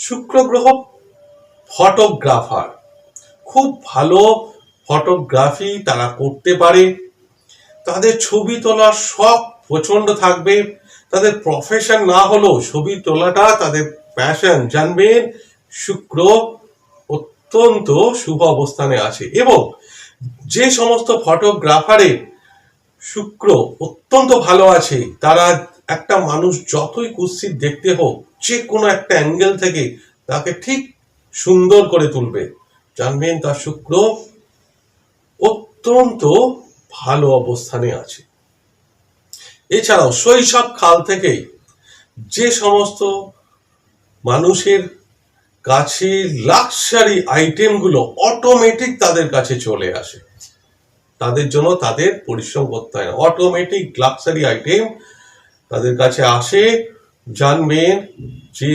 শুক্র গ্রহ ফটোগ্রাফার, খুব ভালো ফটোগ্রাফি তারা করতে পারে, তাদের ছবি তোলার শখ প্রচন্ড থাকবে, তাদের প্রফেশন না হলেও ছবি তোলাটা তাদের প্যাশন। জানবেন শুক্র অত্যন্ত শুভ অবস্থানে আছে, এবং যে সমস্ত ফটোগ্রাফারের শুক্র অত্যন্ত ভালো আছে তারা একটা মানুষ যতই কুৎসিত দেখতে হোক, যে কোনো একটা অ্যাঙ্গেল থেকে তাকে ঠিক সুন্দর করে তুলবে। জানবেন তার শুক্র অত্যন্ত ভালো অবস্থানে আছে। এছাড়াও শৈশব কাল থেকেই যে সমস্ত মানুষের কাছে লাক্সারি আইটেমগুলো অটোমেটিক তাদের কাছে চলে আসে, তাদের জন্য তাদের পরিশ্রম করতে হয় না, অটোমেটিক লাক্সারি আইটেম তাদের কাছে আসে। জানবেন যে